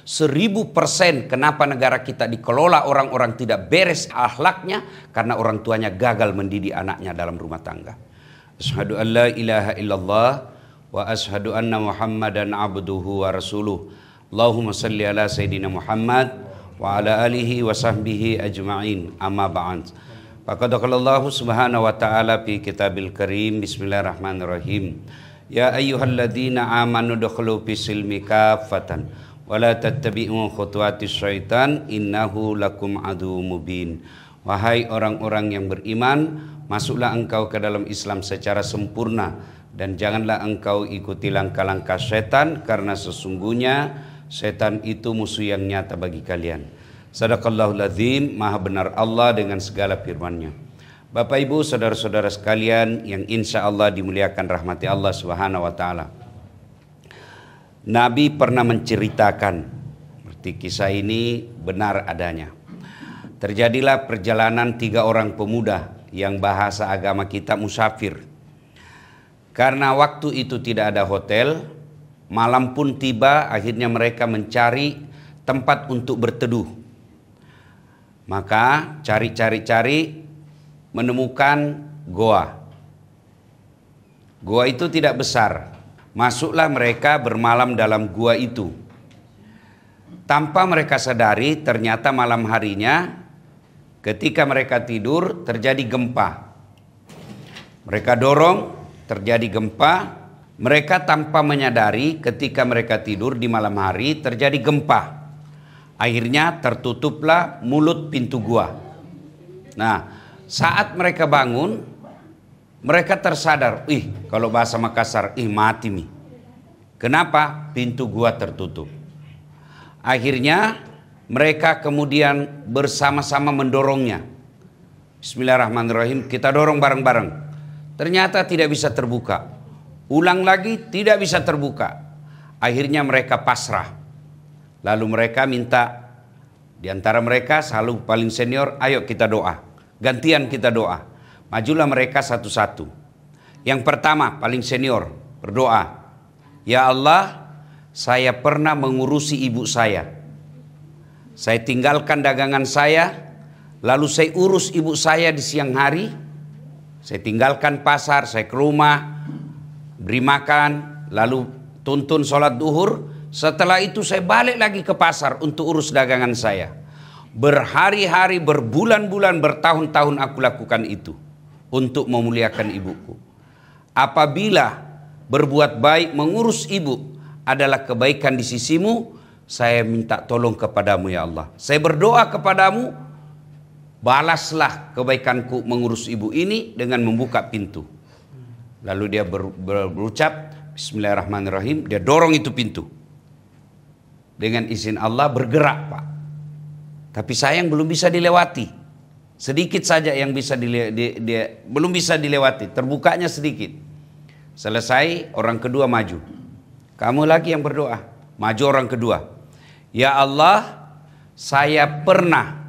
1000% kenapa negara kita dikelola orang-orang tidak beres akhlaknya, karena orang tuanya gagal mendidik anaknya dalam rumah tangga. Asyhadu an la ilaha illallah wa asyhadu anna Muhammadan abduhu wa rasuluh. Allahumma salli ala Sayyidina Muhammad wa ala alihi wa sahbihi ajma'in. Amma ba'd. Faqad qala Allah subhanahu wa ta'ala fi kitabil karim. Bismillahirrahmanirrahim. Ya ayyuhalladzina amanu dukhulu fis silmi kaffatan wa la tattabi'u khutuwatis syaitan innahu lakum aduwwum mubin. Wahai orang-orang yang beriman, masuklah engkau ke dalam Islam secara sempurna dan janganlah engkau ikuti langkah-langkah setan, karena sesungguhnya setan itu musuh yang nyata bagi kalian. Sadaqallahul azim, maha benar Allah dengan segala firman-Nya. Bapak Ibu, saudara-saudara sekalian yang insya Allah dimuliakan rahmati Allah Subhanahu wa taala. Nabi pernah menceritakan, seperti kisah ini benar adanya. Terjadilah perjalanan 3 orang pemuda yang bahasa agama kita musafir. Karena waktu itu tidak ada hotel, malam pun tiba, akhirnya mereka mencari tempat untuk berteduh. Maka cari-cari menemukan goa. Goa itu tidak besar. Masuklah mereka bermalam dalam gua itu. Tanpa mereka sadari, ternyata malam harinya ketika mereka tidur terjadi gempa. Mereka dorong, terjadi gempa. Mereka tanpa menyadari ketika mereka tidur di malam hari terjadi gempa. Akhirnya tertutuplah mulut pintu gua. Nah, saat mereka bangun, mereka tersadar, kalau bahasa Makassar, mati nih. Kenapa? Pintu gua tertutup. Akhirnya mereka kemudian bersama-sama mendorongnya. Bismillahirrahmanirrahim, kita dorong bareng-bareng. Ternyata tidak bisa terbuka. Ulang lagi, tidak bisa terbuka. Akhirnya mereka pasrah. Lalu mereka minta, di antara mereka selalu paling senior, ayo kita doa. Gantian kita doa. Majulah mereka satu-satu. Yang pertama, paling senior, berdoa. Ya Allah, saya pernah mengurusi ibu saya. Saya tinggalkan dagangan saya, lalu saya urus ibu saya di siang hari. Saya tinggalkan pasar, saya ke rumah, beri makan, lalu tuntun sholat duhur. Setelah itu saya balik lagi ke pasar untuk urus dagangan saya. Berhari-hari, berbulan-bulan, bertahun-tahun aku lakukan itu untuk memuliakan ibuku. Apabila berbuat baik mengurus ibu adalah kebaikan di sisimu, saya minta tolong kepadamu ya Allah. Saya berdoa kepadamu, balaslah kebaikanku mengurus ibu ini dengan membuka pintu. Lalu dia berucap, Bismillahirrahmanirrahim, dia dorong itu pintu. Dengan izin Allah bergerak, Pak. Tapi sayang belum bisa dilewati. Sedikit saja yang bisa belum bisa dilewati, terbukanya sedikit. Selesai, orang kedua maju. Kamu lagi yang berdoa. Maju orang kedua. Ya Allah, saya pernah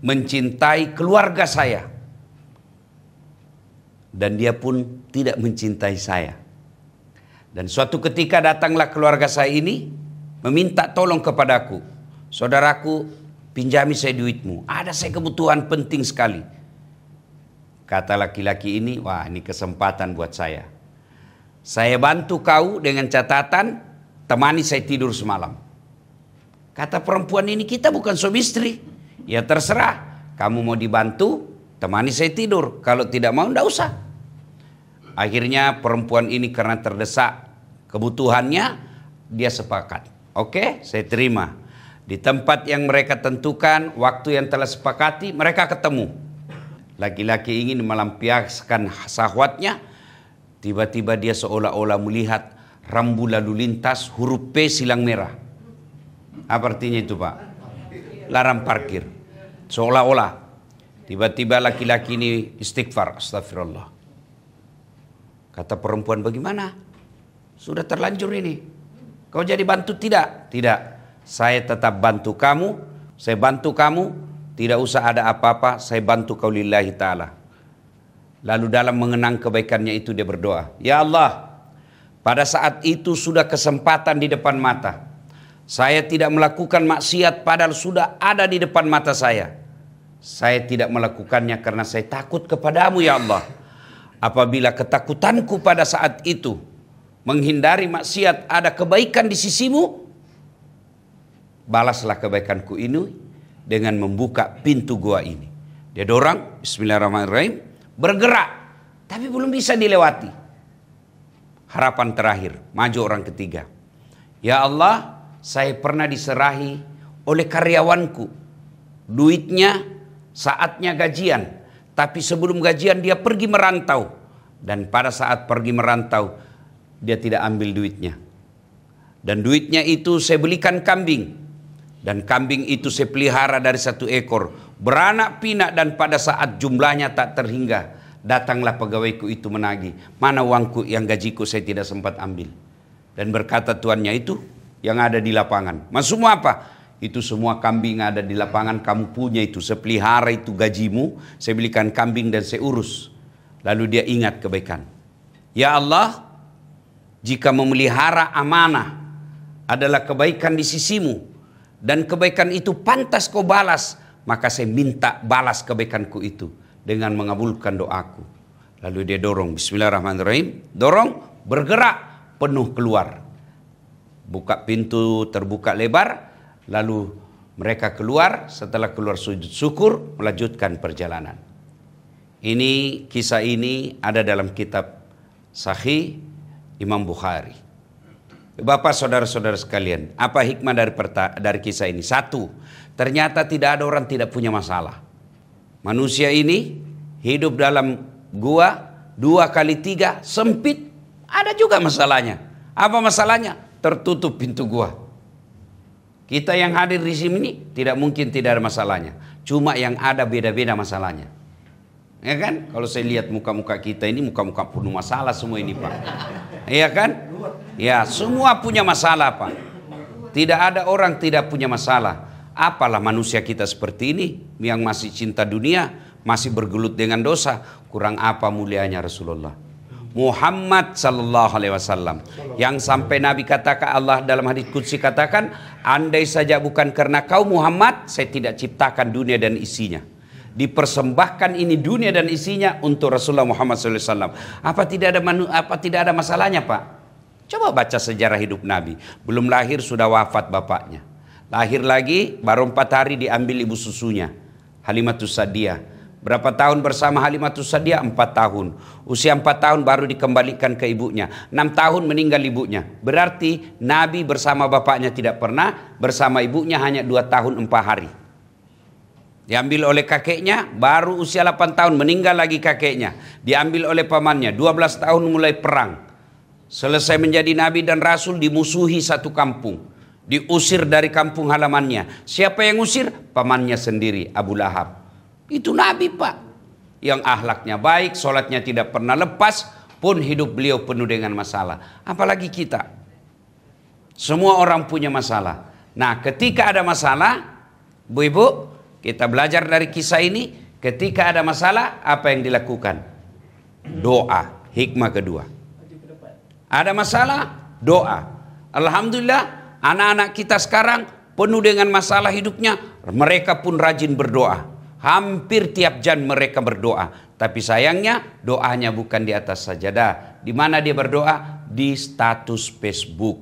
mencintai keluarga saya. Dan dia pun tidak mencintai saya. Dan suatu ketika datanglah keluarga saya ini, meminta tolong kepadaku. Saudaraku, pinjami saya duitmu. Ada saya kebutuhan penting sekali. Kata laki-laki ini, wah ini kesempatan buat saya. Saya bantu kau dengan catatan, temani saya tidur semalam. Kata perempuan ini, kita bukan suami istri. Ya terserah, kamu mau dibantu, temani saya tidur. Kalau tidak mau, enggak usah. Akhirnya perempuan ini karena terdesak kebutuhannya, dia sepakat. Oke, saya terima. Di tempat yang mereka tentukan, waktu yang telah sepakati, mereka ketemu. Laki-laki ingin melampiaskan syahwatnya. Tiba-tiba dia seolah-olah melihat rambu lalu lintas huruf P silang merah. Apa artinya itu, Pak? Larang parkir. Seolah-olah. Tiba-tiba laki-laki ini istighfar. Astagfirullah. Kata perempuan, bagaimana? Sudah terlanjur ini. Kau jadi bantu tidak? Tidak. Saya tetap bantu kamu. Saya bantu kamu. Tidak usah ada apa-apa. Saya bantu kau lillahi ta'ala. Lalu dalam mengenang kebaikannya itu dia berdoa. Ya Allah, pada saat itu sudah kesempatan di depan mata. Saya tidak melakukan maksiat padahal sudah ada di depan mata saya. Saya tidak melakukannya karena saya takut kepadamu ya Allah. Apabila ketakutanku pada saat itu menghindari maksiat ada kebaikan di sisimu, balaslah kebaikanku ini dengan membuka pintu gua ini. Dia dorong, bismillahirrahmanirrahim, bergerak, tapi belum bisa dilewati. Harapan terakhir, maju orang ketiga. Ya Allah, saya pernah diserahi oleh karyawanku. Duitnya saatnya gajian, tapi sebelum gajian dia pergi merantau. Dan pada saat pergi merantau, dia tidak ambil duitnya. Dan duitnya itu saya belikan kambing. Dan kambing itu saya pelihara dari 1 ekor. Beranak pinak dan pada saat jumlahnya tak terhingga, datanglah pegawaiku itu menagih. Mana uangku yang gajiku saya tidak sempat ambil. Dan berkata tuannya itu yang ada di lapangan. Maksudmu apa? Itu semua kambing ada di lapangan kamu punya itu. Saya pelihara itu gajimu. Saya belikan kambing dan saya urus. Lalu dia ingat kebaikan. Ya Allah, jika memelihara amanah adalah kebaikan di sisimu, dan kebaikan itu pantas kau balas, maka saya minta balas kebaikanku itu dengan mengabulkan doaku. Lalu dia dorong, bismillahirrahmanirrahim, dorong, bergerak, penuh keluar. Buka pintu, terbuka lebar, lalu mereka keluar, setelah keluar sujud syukur, melanjutkan perjalanan. Ini, kisah ini ada dalam kitab Sahih Imam Bukhari. Bapak saudara-saudara sekalian, apa hikmah dari kisah ini? 1, ternyata tidak ada orang tidak punya masalah. Manusia ini hidup dalam gua 2 kali 3 sempit, ada juga masalahnya. Apa masalahnya? Tertutup pintu gua. Kita yang hadir di sini tidak mungkin tidak ada masalahnya. Cuma yang ada beda-beda masalahnya. Ya kan? Kalau saya lihat muka-muka kita ini, muka-muka penuh masalah semua ini Pak. Iya kan? Ya, semua punya masalah Pak. Tidak ada orang tidak punya masalah. Apalah manusia kita seperti ini yang masih cinta dunia, masih bergelut dengan dosa. Kurang apa mulianya Rasulullah Muhammad sallallahu alaihi wasallam yang sampai Nabi katakan, Allah dalam hadits qudsi katakan, andai saja bukan karena kau Muhammad, saya tidak ciptakan dunia dan isinya. Dipersembahkan ini dunia dan isinya untuk Rasulullah Muhammad SAW. Apa tidak ada masalahnya Pak? Coba baca sejarah hidup Nabi. Belum lahir sudah wafat bapaknya. Lahir lagi baru 4 hari diambil ibu susunya, Halimatus Sa'diyah. Berapa tahun bersama Halimatus Sa'diyah? 4 tahun. Usia 4 tahun baru dikembalikan ke ibunya. 6 tahun meninggal ibunya. Berarti Nabi bersama bapaknya tidak pernah, bersama ibunya hanya 2 tahun 4 hari. Diambil oleh kakeknya, baru usia 8 tahun meninggal lagi kakeknya. Diambil oleh pamannya, 12 tahun mulai perang. Selesai menjadi nabi dan rasul, dimusuhi satu kampung. Diusir dari kampung halamannya. Siapa yang usir? Pamannya sendiri, Abu Lahab. Itu nabi Pak. Yang akhlaknya baik, sholatnya tidak pernah lepas, pun hidup beliau penuh dengan masalah. Apalagi kita. Semua orang punya masalah. Nah, ketika ada masalah, Bu-ibu, kita belajar dari kisah ini, ketika ada masalah, apa yang dilakukan? Doa, hikmah kedua. Ada masalah, doa. Alhamdulillah, anak-anak kita sekarang penuh dengan masalah hidupnya, mereka pun rajin berdoa. Hampir tiap jam mereka berdoa. Tapi sayangnya, doanya bukan di atas sajadah. Di mana dia berdoa? Di status Facebook,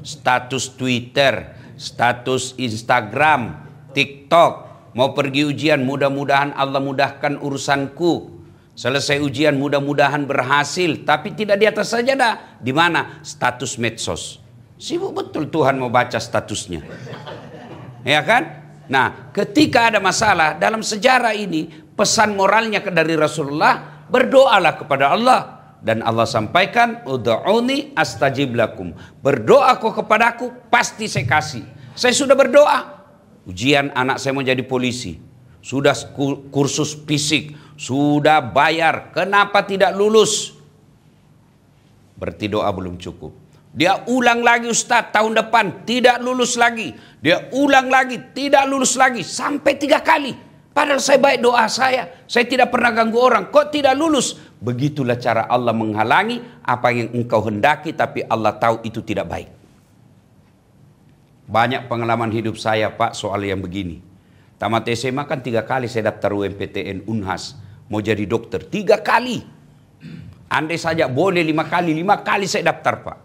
status Twitter, status Instagram, TikTok. Mau pergi ujian, mudah-mudahan Allah mudahkan urusanku. Selesai ujian, mudah-mudahan berhasil. Tapi tidak di atas sajadah. Di mana? Status medsos. Sibuk betul Tuhan mau baca statusnya. Ya kan? Nah, ketika ada masalah dalam sejarah ini, pesan moralnya dari Rasulullah, berdoalah kepada Allah. Dan Allah sampaikan, ud'uni astajib lakum. Berdoa kau kepadaku, pasti saya kasih. Saya sudah berdoa. Ujian anak saya mau jadi polisi, sudah kursus fisik, sudah bayar, kenapa tidak lulus? Berarti doa belum cukup. Dia ulang lagi Ustadz, tahun depan tidak lulus lagi. Dia ulang lagi, tidak lulus lagi, sampai 3 kali. Padahal saya baik doa saya tidak pernah ganggu orang, kok tidak lulus? Begitulah cara Allah menghalangi apa yang engkau hendaki, tapi Allah tahu itu tidak baik. Banyak pengalaman hidup saya Pak soal yang begini. Tamat SMA kan 3 kali saya daftar UMPTN Unhas. Mau jadi dokter 3 kali. Andai saja boleh 5 kali saya daftar Pak.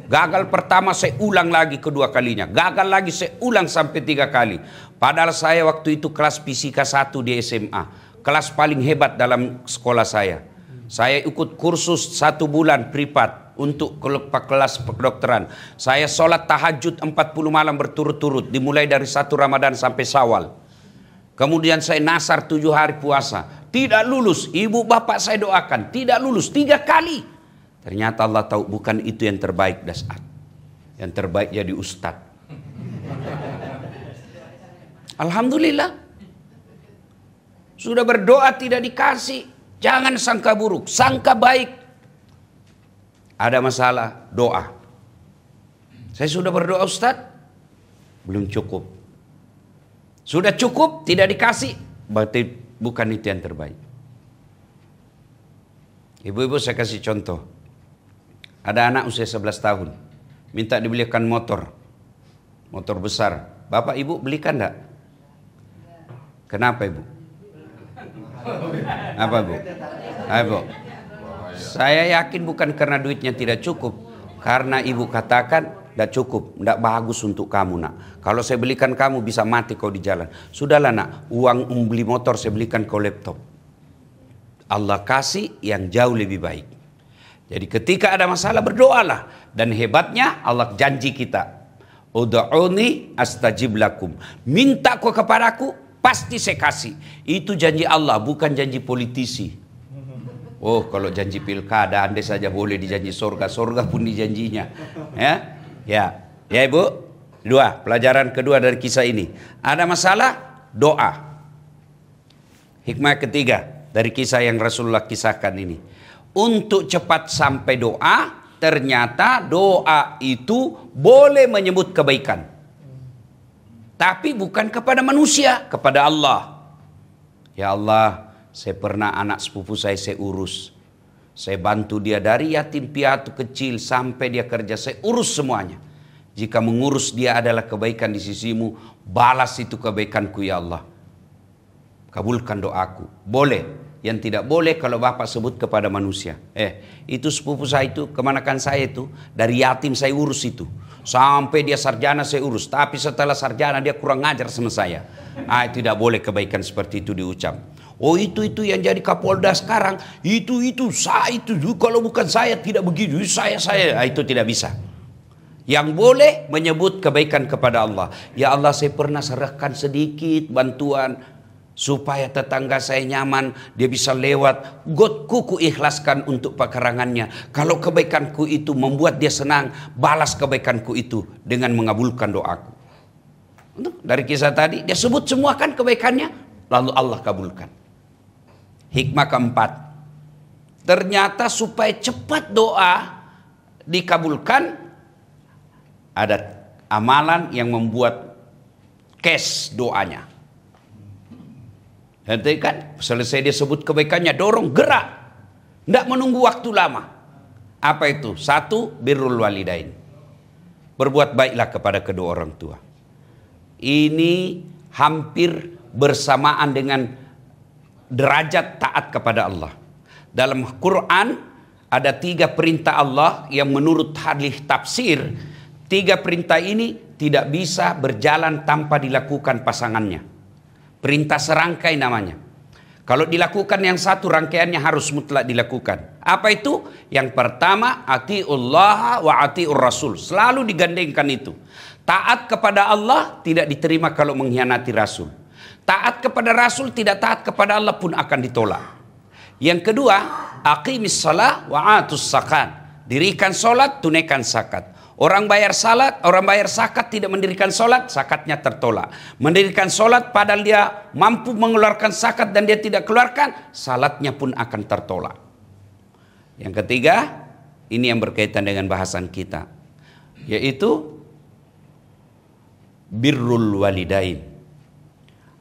Gagal pertama saya ulang lagi kedua kalinya. Gagal lagi saya ulang sampai 3 kali. Padahal saya waktu itu kelas fisika 1 di SMA. Kelas paling hebat dalam sekolah saya. Saya ikut kursus 1 bulan privat untuk kelas kedokteran. Saya sholat tahajud 40 malam berturut-turut. Dimulai dari 1 Ramadan sampai Syawal. Kemudian saya nasar 7 hari puasa. Tidak lulus. Ibu bapak saya doakan. Tidak lulus 3 kali. Ternyata Allah tahu bukan itu yang terbaik Das'ad. Yang terbaik jadi ustadz. Alhamdulillah. Sudah berdoa tidak dikasih. Jangan sangka buruk, sangka baik. Ada masalah, doa. Saya sudah berdoa Ustadz, belum cukup. Sudah cukup, tidak dikasih, berarti bukan itu yang terbaik. Ibu-ibu saya kasih contoh. Ada anak usia 11 tahun, minta dibelikan motor. Motor besar. Bapak ibu belikan enggak? Kenapa ibu? Apa bu? Ayo, saya yakin bukan karena duitnya tidak cukup, karena ibu katakan tidak cukup, tidak bagus untuk kamu nak. Kalau saya belikan kamu bisa mati kau di jalan. Sudahlah nak, uang beli motor saya belikan kau laptop. Allah kasih yang jauh lebih baik. Jadi ketika ada masalah berdoalah, dan hebatnya Allah janji kita, ud'uni astajib lakum. Minta kau kepadaku, pasti saya kasih. Itu janji Allah, bukan janji politisi. Oh, kalau janji pilkada, andai saja boleh dijanji surga, surga pun dijanjinya. Ya ibu. 2, pelajaran kedua dari kisah ini. Ada masalah, doa. Hikmah ketiga dari kisah yang Rasulullah kisahkan ini. Untuk cepat sampai doa, ternyata doa itu boleh menyebut kebaikan. Tapi bukan kepada manusia, kepada Allah. Ya Allah, saya pernah anak sepupu saya urus. Saya bantu dia dari yatim piatu kecil sampai dia kerja. Saya urus semuanya. Jika mengurus dia adalah kebaikan di sisimu, balas itu kebaikanku ya Allah. Kabulkan doaku. Boleh. Yang tidak boleh kalau Bapak sebut kepada manusia. Itu sepupu saya itu, kemanakan saya itu, dari yatim saya urus itu. Sampai dia sarjana saya urus. Tapi setelah sarjana dia kurang ngajar sama saya. Tidak boleh kebaikan seperti itu diucap. Oh itu yang jadi Kapolda sekarang. Itu kalau bukan saya tidak begitu. Saya. Itu tidak bisa. Yang boleh menyebut kebaikan kepada Allah. Ya Allah saya pernah serahkan sedikit bantuan. Supaya tetangga saya nyaman, dia bisa lewat. Kuku ikhlaskan untuk pekarangannya. Kalau kebaikanku itu membuat dia senang, balas kebaikanku itu dengan mengabulkan doaku. Dari kisah tadi, dia sebut semua kan kebaikannya, lalu Allah kabulkan. Hikmah keempat, ternyata supaya cepat doa dikabulkan, ada amalan yang membuat cash doanya. Nanti kan selesai dia sebut kebaikannya, dorong, gerak. Tidak menunggu waktu lama. Apa itu? 1, birrul walidain. Berbuat baiklah kepada kedua orang tua. Ini hampir bersamaan dengan derajat taat kepada Allah. Dalam Quran ada 3 perintah Allah yang menurut hadis tafsir, 3 perintah ini tidak bisa berjalan tanpa dilakukan pasangannya. Perintah serangkai namanya. Kalau dilakukan yang satu, rangkaiannya harus mutlak dilakukan. Apa itu? Yang pertama, atiullah wa atiur rasul. Selalu digandengkan itu. Taat kepada Allah tidak diterima kalau mengkhianati Rasul. Taat kepada Rasul, tidak taat kepada Allah pun akan ditolak. Yang kedua, aqimis shalah wa atus zakat. Dirikan solat, tunaikan zakat. Orang bayar zakat tidak mendirikan solat, zakatnya tertolak. Mendirikan solat padahal dia mampu mengeluarkan zakat dan dia tidak keluarkan, salatnya pun akan tertolak. Yang ketiga, ini yang berkaitan dengan bahasan kita, yaitu birrul walidain.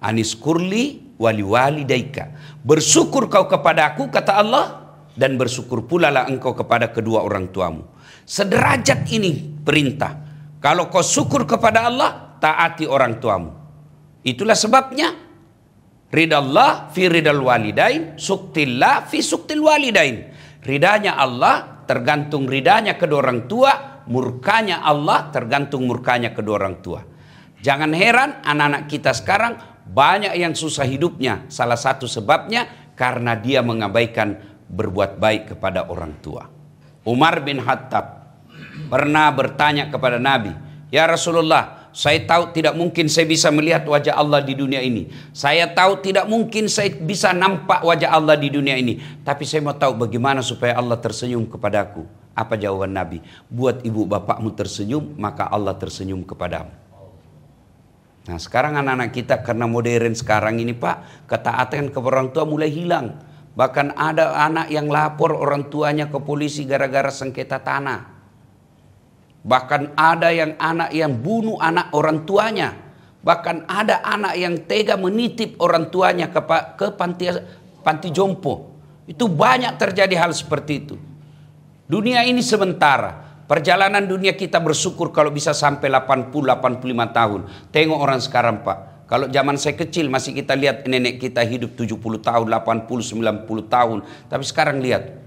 Aniskurli wali walidaika. Bersyukur kau kepada aku, kata Allah, dan bersyukur pula lah engkau kepada kedua orang tuamu. Sederajat ini perintah. Kalau kau syukur kepada Allah, taati orang tuamu. Itulah sebabnya ridallah fi ridal walidain, suktillah fi suktil walidain. Ridanya Allah tergantung ridanya kedua orang tua, murkanya Allah tergantung murkanya kedua orang tua. Jangan heran anak-anak kita sekarang banyak yang susah hidupnya. Salah satu sebabnya karena dia mengabaikan berbuat baik kepada orang tua. Umar bin Khattab pernah bertanya kepada Nabi, "Ya Rasulullah, saya tahu tidak mungkin saya bisa melihat wajah Allah di dunia ini. Saya tahu tidak mungkin saya bisa nampak wajah Allah di dunia ini. Tapi saya mau tahu bagaimana supaya Allah tersenyum kepadaku." Apa jawaban Nabi? "Buat ibu bapakmu tersenyum, maka Allah tersenyum kepadamu." Nah sekarang anak-anak kita karena modern sekarang ini Pak, ketaatan kepada orang tua mulai hilang. Bahkan ada anak yang lapor orang tuanya ke polisi gara-gara sengketa tanah. Bahkan ada yang anak yang bunuh anak orang tuanya. Bahkan ada anak yang tega menitip orang tuanya ke panti jompo. Itu banyak terjadi hal seperti itu. Dunia ini sementara. Perjalanan dunia kita bersyukur kalau bisa sampai 80-85 tahun. Tengok orang sekarang Pak. Kalau zaman saya kecil masih kita lihat nenek kita hidup 70 tahun, 80-90 tahun. Tapi sekarang lihat.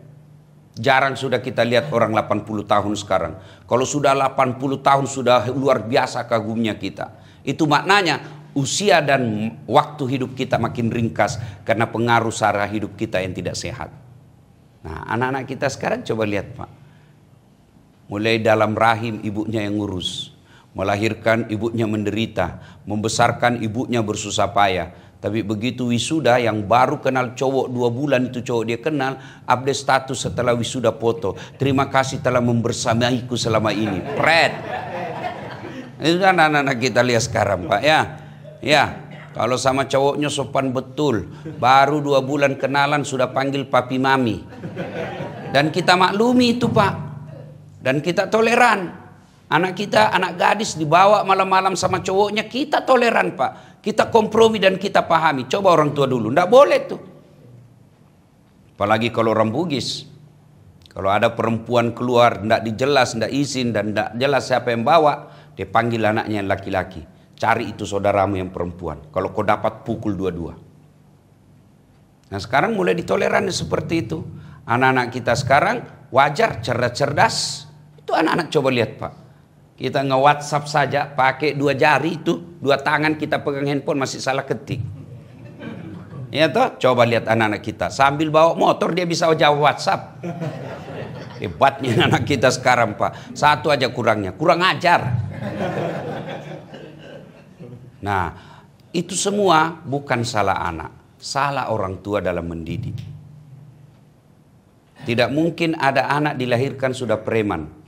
Jarang sudah kita lihat orang 80 tahun sekarang. Kalau sudah 80 tahun sudah luar biasa kagumnya kita. Itu maknanya usia dan waktu hidup kita makin ringkas karena pengaruh cara hidup kita yang tidak sehat. Nah anak-anak kita sekarang coba lihat Pak. Mulai dalam rahim ibunya yang ngurus. Melahirkan ibunya menderita. Membesarkan ibunya bersusah payah. Tapi begitu wisuda yang baru kenal cowok 2 bulan itu cowok dia kenal. Update status setelah wisuda foto. "Terima kasih telah membersamaiku selama ini." Pret. Itu kan anak-anak kita lihat sekarang Pak ya. Ya. Kalau sama cowoknya sopan betul. Baru 2 bulan kenalan sudah panggil papi mami. Dan kita maklumi itu Pak. Dan kita toleran. Anak kita, anak gadis dibawa malam-malam sama cowoknya, kita toleran Pak. Kita kompromi dan kita pahami. Coba orang tua dulu, nggak boleh tuh. Apalagi kalau orang Bugis. Kalau ada perempuan keluar, nggak dijelas, nggak izin, dan nggak jelas siapa yang bawa, dia panggil anaknya yang laki-laki. Cari itu saudaramu yang perempuan. Kalau kau dapat pukul 2-2. Nah sekarang mulai ditoleran seperti itu. Anak-anak kita sekarang wajar, cerdas-cerdas. Itu anak-anak coba lihat Pak. Kita nge-WhatsApp saja pakai 2 jari itu, 2 tangan kita pegang handphone masih salah ketik. Ya toh, coba lihat anak-anak kita sambil bawa motor dia bisa jawab WhatsApp. Hebatnya anak kita sekarang Pak. Satu aja kurangnya, kurang ajar. Nah, itu semua bukan salah anak, salah orang tua dalam mendidik. Tidak mungkin ada anak dilahirkan sudah preman.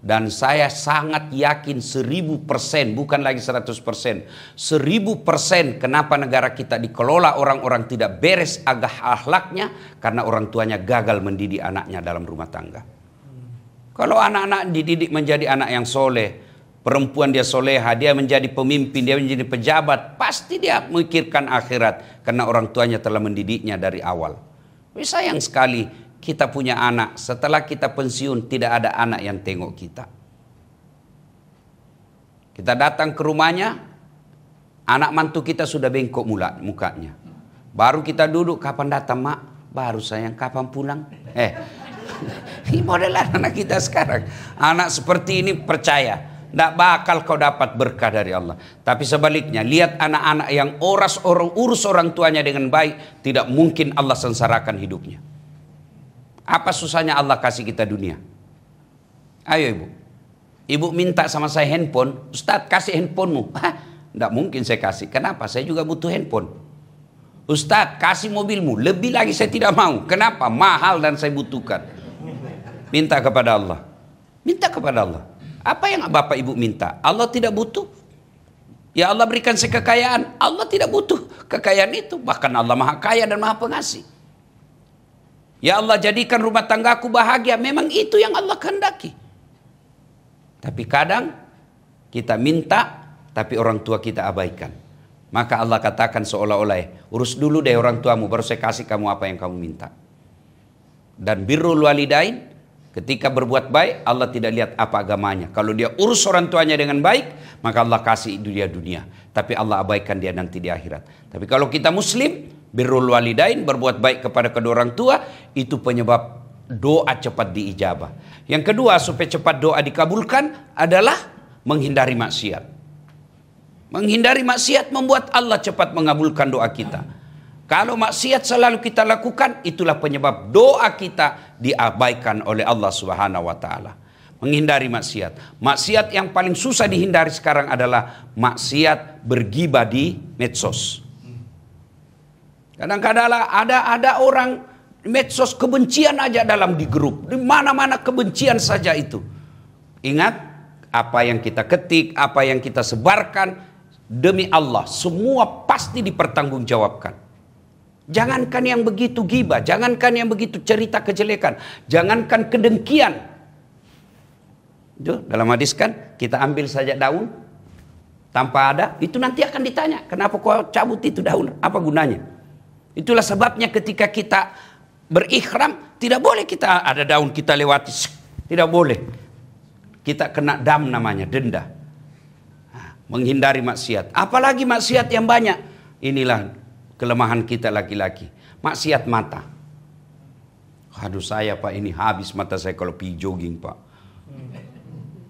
Dan saya sangat yakin 1000%, bukan lagi 100%, 1000% kenapa negara kita dikelola orang-orang tidak beres akhlaknya, karena orang tuanya gagal mendidik anaknya dalam rumah tangga. Kalau anak-anak dididik menjadi anak yang soleh, perempuan dia soleha, dia menjadi pemimpin, dia menjadi pejabat, pasti dia memikirkan akhirat, karena orang tuanya telah mendidiknya dari awal. Sayang sekali kita punya anak, setelah kita pensiun tidak ada anak yang tengok kita. Kita datang ke rumahnya, anak mantu kita sudah bengkok mukanya. Baru kita duduk, "Kapan datang Mak?" "Baru sayang." "Kapan pulang?" Ini modelan anak kita sekarang. Anak seperti ini percaya, tidak bakal kau dapat berkah dari Allah. Tapi sebaliknya, lihat anak-anak yang urus orang tuanya dengan baik, tidak mungkin Allah sengsarakan hidupnya. Apa susahnya Allah kasih kita dunia? Ayo ibu. Ibu minta sama saya handphone. "Ustadz kasih handphonemu." Tidak mungkin saya kasih. Kenapa? Saya juga butuh handphone. "Ustadz kasih mobilmu." Lebih lagi saya tidak mau. Kenapa? Mahal dan saya butuhkan. Minta kepada Allah. Minta kepada Allah. Apa yang bapak ibu minta? Allah tidak butuh. Ya Allah berikan saya kekayaan. Allah tidak butuh kekayaan itu. Bahkan Allah maha kaya dan maha pengasih. Ya Allah jadikan rumah tanggaku bahagia. Memang itu yang Allah kehendaki. Tapi kadang kita minta, tapi orang tua kita abaikan. Maka Allah katakan seolah-olah, urus dulu deh orang tuamu, baru saya kasih kamu apa yang kamu minta. Dan birrul walidain, Ketika berbuat baik, Allah tidak lihat apa agamanya. Kalau dia urus orang tuanya dengan baik, maka Allah kasih dia dunia. Tapi Allah abaikan dia nanti di akhirat. Tapi kalau kita muslim, birrul walidain, berbuat baik kepada kedua orang tua, itu penyebab doa cepat diijabah. Yang kedua, supaya cepat doa dikabulkan adalah menghindari maksiat. Menghindari maksiat membuat Allah cepat mengabulkan doa kita. Kalau maksiat selalu kita lakukan, itulah penyebab doa kita diabaikan oleh Allah Subhanahu wa taala. Menghindari maksiat. Maksiat yang paling susah dihindari sekarang adalah maksiat bergibah di medsos. Kadang-kadang ada orang medsos kebencian aja dalam di grup. Di mana-mana kebencian saja itu. Ingat, apa yang kita ketik, apa yang kita sebarkan, demi Allah, semua pasti dipertanggungjawabkan. Jangankan yang begitu gibah, jangankan yang begitu cerita kejelekan, jangankan kedengkian. Itu dalam hadis kan, kita ambil saja daun tanpa ada, itu nanti akan ditanya, kenapa kau cabut itu daun? Apa gunanya? Itulah sebabnya ketika kita berikhram, tidak boleh kita ada daun kita lewati, tidak boleh. Kita kena dam namanya, denda. Menghindari maksiat, apalagi maksiat yang banyak. Inilah kelemahan kita laki-laki. Maksiat mata. Aduh saya Pak, ini habis mata saya kalau pergi jogging Pak.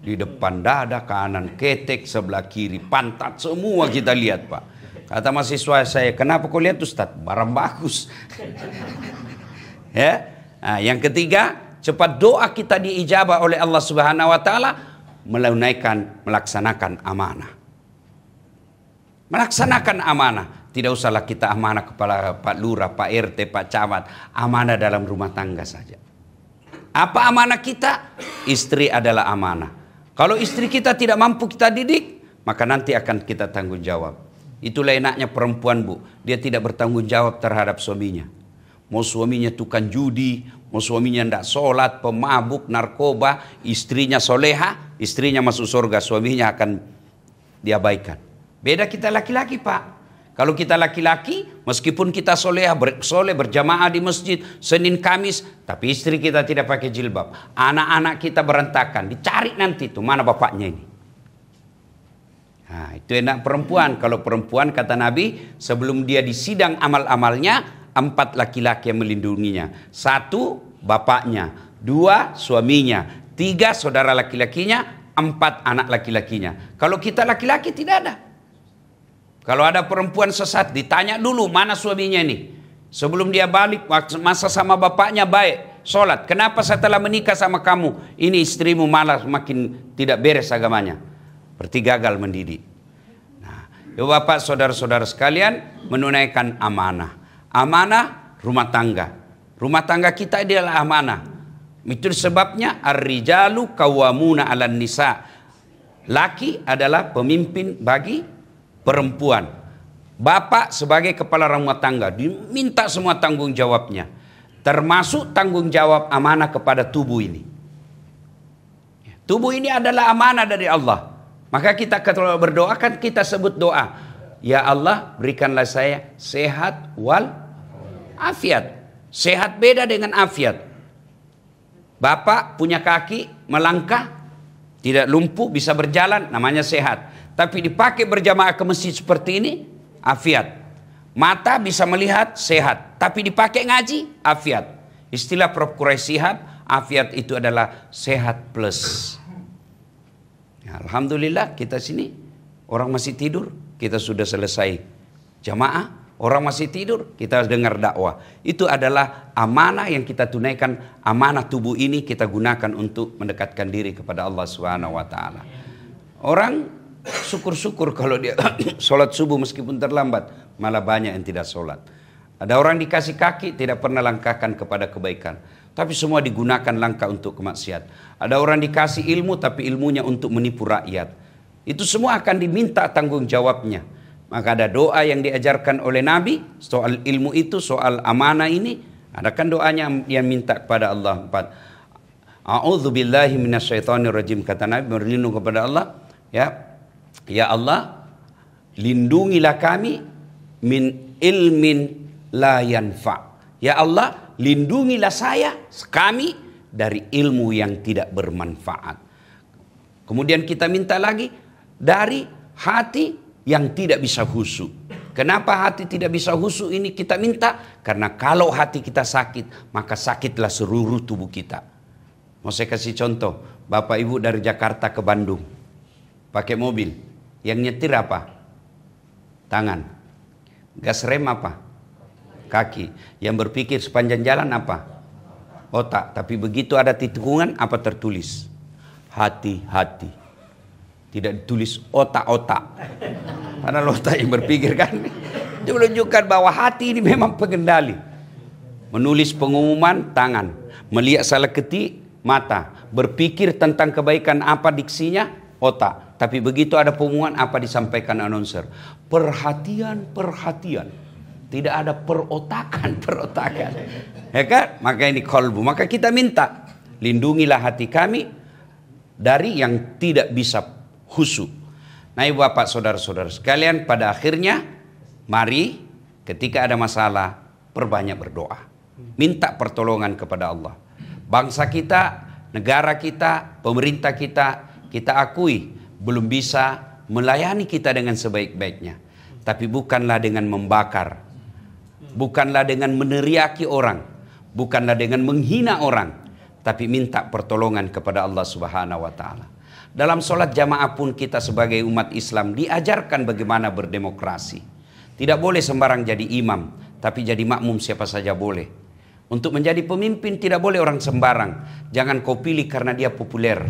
Di depan dada, kanan, ketek, sebelah kiri, pantat, semua kita lihat Pak. Kata mahasiswa saya, kenapa kau lihat Ustaz? Barang bagus. Ya. Nah, yang ketiga, cepat doa kita diijabah oleh Allah Subhanahu wa taala, melaksanakan amanah. Melaksanakan amanah. Tidak usahlah kita amanah kepada Pak Lurah, Pak RT, Pak Camat. Amanah dalam rumah tangga saja. Apa amanah kita? Istri adalah amanah. Kalau istri kita tidak mampu kita didik, maka nanti akan kita tanggung jawab. Itulah enaknya perempuan Bu. Dia tidak bertanggung jawab terhadap suaminya. Mau suaminya tukang judi, mau suaminya tidak sholat, pemabuk, narkoba, istrinya soleha, istrinya masuk surga, suaminya akan diabaikan. Beda kita laki-laki Pak. Kalau kita laki-laki, meskipun kita soleh berjamaah di masjid Senin Kamis, tapi istri kita tidak pakai jilbab, anak-anak kita berantakan, dicari nanti tuh mana bapaknya ini. Nah, itu enak perempuan. Kalau perempuan kata Nabi, sebelum dia disidang amal-amalnya, 4 laki-laki yang melindunginya. 1 bapaknya, 2 suaminya, 3 saudara laki-lakinya, 4 anak laki-lakinya. Kalau kita laki-laki tidak ada. Kalau ada perempuan sesat, ditanya dulu mana suaminya ini. Sebelum dia balik, masa sama bapaknya baik, sholat. Kenapa setelah menikah sama kamu, ini istrimu malah makin tidak beres agamanya. Berarti gagal mendidik. Nah, ya Bapak, saudara-saudara sekalian, menunaikan amanah. Amanah rumah tangga. Rumah tangga kita adalah amanah. Itu sebabnya ar-rijalu qawwamuna 'alan nisa. Laki adalah pemimpin bagi perempuan. Bapak sebagai kepala rumah tangga diminta semua tanggung jawabnya, termasuk tanggung jawab amanah kepada tubuh ini. Tubuh ini adalah amanah dari Allah. Maka kita kalau berdoa kan kita sebut doa, ya Allah berikanlah saya sehat wal afiat. Sehat beda dengan afiat. Bapak punya kaki melangkah, tidak lumpuh, bisa berjalan, namanya sehat. Tapi dipakai berjamaah ke masjid seperti ini, afiat. Mata bisa melihat, sehat. Tapi dipakai ngaji, afiat. Istilah Prof. Quraisy Shihab, afiat itu adalah sehat plus. Ya, alhamdulillah kita sini, orang masih tidur, kita sudah selesai jamaah. Orang masih tidur, kita dengar dakwah. Itu adalah amanah yang kita tunaikan. Amanah tubuh ini kita gunakan untuk mendekatkan diri kepada Allah Subhanahu wa taala. Orang syukur-syukur kalau dia sholat subuh meskipun terlambat, malah banyak yang tidak sholat. Ada orang dikasih kaki tidak pernah langkahkan kepada kebaikan, tapi semua digunakan langkah untuk kemaksiat. Ada orang dikasih ilmu tapi ilmunya untuk menipu rakyat. Itu semua akan diminta tanggung jawabnya. Maka ada doa yang diajarkan oleh Nabi soal ilmu itu, soal amanah ini. Ada kan doanya yang minta kepada Allah 4. A'udzubillahi minasyaitonirrajim, kata Nabi berlindung kepada Allah, ya Allah, lindungilah kami min ilmin la yanfa. Ya Allah, lindungilah kami dari ilmu yang tidak bermanfaat. Kemudian kita minta lagi dari hati yang tidak bisa khusyuk. Kenapa hati tidak bisa khusyuk ini kita minta? Karena kalau hati kita sakit, maka sakitlah seluruh tubuh kita. Mau saya kasih contoh, Bapak Ibu dari Jakarta ke Bandung, pakai mobil, yang nyetir apa? Tangan. Gas rem apa? Kaki. Yang berpikir sepanjang jalan apa? Otak. Tapi begitu ada tikungan, apa tertulis? Hati-hati. Tidak ditulis otak-otak. Padahal otak yang berpikir kan. Itu menunjukkan bahwa hati ini memang pengendali. Menulis pengumuman, tangan. Melihat salah ketik, mata. Berpikir tentang kebaikan apa diksinya, otak. Tapi begitu ada pengumuman, apa disampaikan announcer? Perhatian, perhatian. Tidak ada perotakan. Ya kan? Maka ini kolbu. Maka kita minta, lindungilah hati kami dari yang tidak bisa khusyuk. Nah, ibu bapak saudara-saudara sekalian, pada akhirnya mari ketika ada masalah perbanyak berdoa. Minta pertolongan kepada Allah. Bangsa kita, negara kita, pemerintah kita akui belum bisa melayani kita dengan sebaik-baiknya. Tapi bukanlah dengan membakar. Bukanlah dengan meneriaki orang, bukanlah dengan menghina orang, tapi minta pertolongan kepada Allah Subhanahu wa taala. Dalam sholat jamaah pun kita sebagai umat Islam diajarkan bagaimana berdemokrasi. Tidak boleh sembarang jadi imam, tapi jadi makmum siapa saja boleh. Untuk menjadi pemimpin tidak boleh orang sembarang. Jangan kau pilih karena dia populer.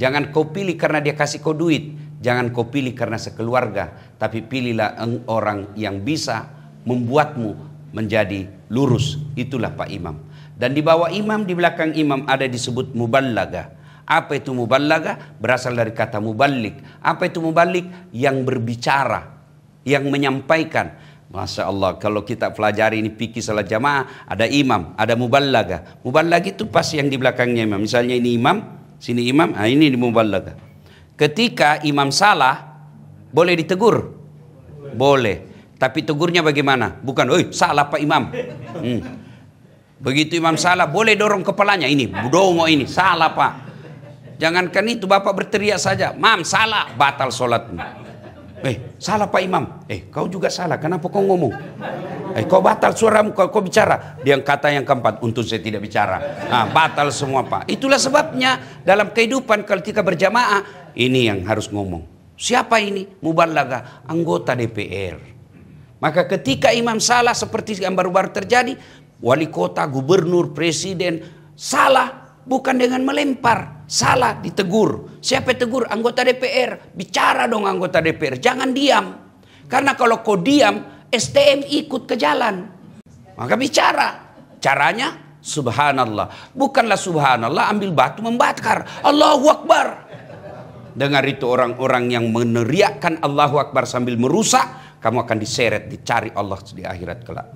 Jangan kau pilih karena dia kasih kau duit. Jangan kau pilih karena sekeluarga, tapi pilihlah orang yang bisa membuatmu menjadi lurus. Itulah Pak Imam. Dan di bawah imam, di belakang imam ada disebut muballaga. Apa itu muballaga? Berasal dari kata muballik. Apa itu muballik? Yang berbicara, yang menyampaikan. Masya Allah, kalau kita pelajari ini fikih salat jamaah, ada imam, ada muballaga. Muballaga itu pas yang di belakangnya imam. Misalnya ini imam, sini imam, nah ini di muballaga. Ketika imam salah, boleh ditegur? Boleh. Tapi tegurnya bagaimana? Bukan, "Oi, salah Pak Imam." Begitu imam salah, boleh dorong kepalanya. Ini, budongo ini, salah Pak. Jangankan itu, Bapak berteriak saja, "Mam, salah." Batal sholatmu. Salah Pak Imam. Kau juga salah, kenapa kau ngomong? Kau batal suaramu, kau bicara. Dia kata yang keempat, "Untung saya tidak bicara." Nah, batal semua Pak. Itulah sebabnya dalam kehidupan kalau kita berjamaah, ini yang harus ngomong. Siapa ini? Muballaga, anggota DPR. Maka ketika imam salah seperti yang baru-baru terjadi, wali kota, gubernur, presiden salah bukan dengan melempar, salah ditegur. Siapa tegur? Anggota DPR. Bicara dong anggota DPR, jangan diam. Karena kalau kau diam, STM ikut ke jalan. Maka bicara. Caranya subhanallah. Bukanlah subhanallah ambil batu membakar. Allahu Akbar. Dengar itu orang-orang yang meneriakkan Allahu Akbar sambil merusak, kamu akan diseret, dicari Allah di akhirat kelak.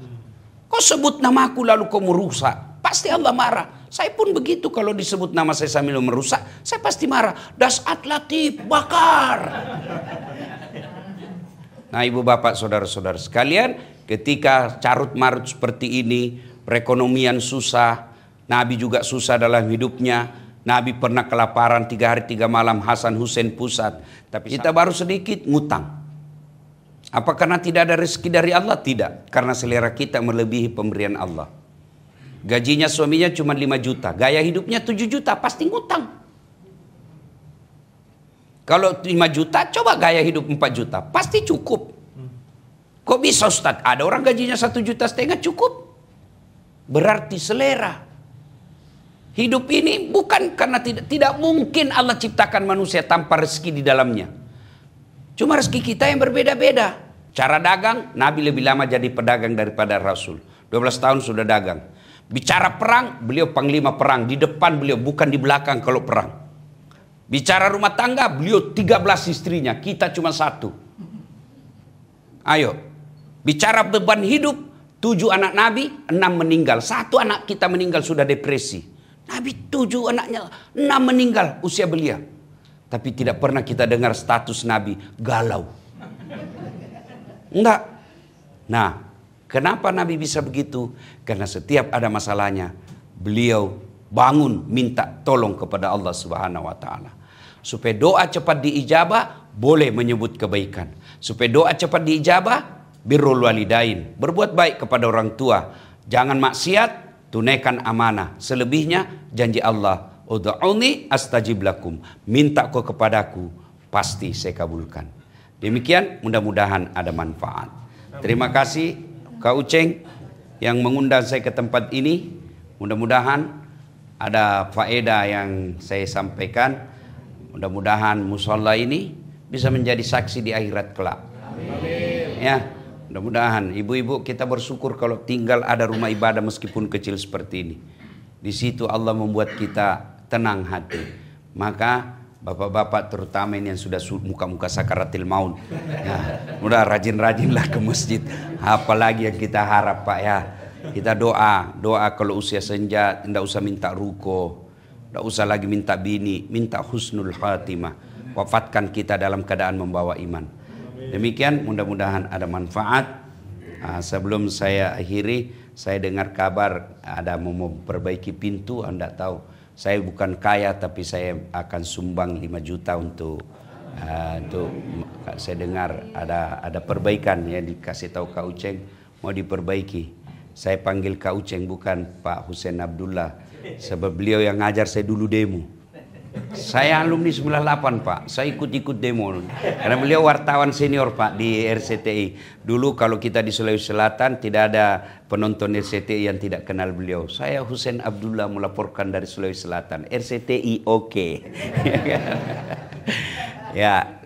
Kau sebut namaku lalu kau merusak, pasti Allah marah. Saya pun begitu, kalau disebut nama saya sambil merusak, saya pasti marah. Dasat Latif, bakar. Nah, ibu bapak saudara-saudara sekalian, ketika carut marut seperti ini, perekonomian susah, Nabi juga susah dalam hidupnya. Nabi pernah kelaparan 3 hari 3 malam, Hasan Hussein pusat. Tapi kita baru sedikit ngutang. Apa karena tidak ada rezeki dari Allah? Tidak. Karena selera kita melebihi pemberian Allah. Gajinya suaminya cuma 5 juta. Gaya hidupnya 7 juta. Pasti ngutang. Kalau 5 juta, coba gaya hidup 4 juta. Pasti cukup. Kok bisa Ustaz? Ada orang gajinya 1,5 juta cukup. Berarti selera. Hidup ini bukan karena tidak mungkin Allah ciptakan manusia tanpa rezeki di dalamnya. Cuma rezeki kita yang berbeda-beda. Cara dagang, Nabi lebih lama jadi pedagang daripada Rasul. 12 tahun sudah dagang. Bicara perang, beliau panglima perang. Di depan beliau, bukan di belakang kalau perang. Bicara rumah tangga, beliau 13 istrinya. Kita cuma 1. Ayo. Bicara beban hidup, 7 anak Nabi, 6 meninggal. 1 anak kita meninggal sudah depresi. Nabi 7 anaknya, 6 meninggal usia belia. Tapi tidak pernah kita dengar status Nabi galau. Enggak. Nah, kenapa Nabi bisa begitu? Karena setiap ada masalahnya, beliau bangun minta tolong kepada Allah Subhanahu wa taala. Supaya doa cepat diijabah, boleh menyebut kebaikan. Supaya doa cepat diijabah, birrul walidain, berbuat baik kepada orang tua. Jangan maksiat, tunaikan amanah. Selebihnya janji Allah, ud'uni astajib lakum. Minta kau kepadaku, pasti saya kabulkan. Demikian, mudah-mudahan ada manfaat. Terima kasih Kak Uceng yang mengundang saya ke tempat ini. Mudah-mudahan ada faedah yang saya sampaikan. Mudah-mudahan musola ini bisa menjadi saksi di akhirat kelak. Amin. Ya, mudah-mudahan ibu-ibu kita bersyukur kalau tinggal ada rumah ibadah meskipun kecil seperti ini. Di situ Allah membuat kita tenang hati. Maka bapak-bapak terutama ini yang sudah muka-muka sakaratil maut, ya, mudah rajin-rajinlah ke masjid. Apalagi yang kita harap Pak ya. Kita doa kalau usia senja tidak usah minta ruko. Tidak usah lagi minta bini, minta husnul khatimah. Wafatkan kita dalam keadaan membawa iman. Demikian, mudah-mudahan ada manfaat. Sebelum saya akhiri, saya dengar kabar ada mau memperbaiki pintu. Anda tahu, saya bukan kaya tapi saya akan sumbang 5 juta untuk saya dengar ada perbaikan ya, dikasih tahu Kak Uceng mau diperbaiki. Saya panggil Kak Uceng bukan Pak Husain Abdullah. Sebab beliau yang ngajar saya dulu demo. Saya alumni 98 Pak. Saya ikut-ikut demo. Karena beliau wartawan senior Pak di RCTI. Dulu kalau kita di Sulawesi Selatan tidak ada penonton RCTI yang tidak kenal beliau. Saya Husain Abdullah melaporkan dari Sulawesi Selatan. RCTI oke. Ya,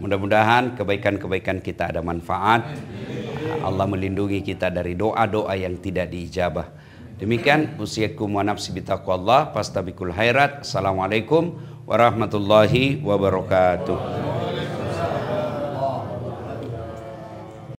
mudah-mudahan kebaikan-kebaikan kita ada manfaat. Allah melindungi kita dari doa-doa yang tidak diijabah. Demikian usiakum wa nafsi bitaqwallah fastabiqul khairat. Assalamualaikum warahmatullahi wabarakatuh.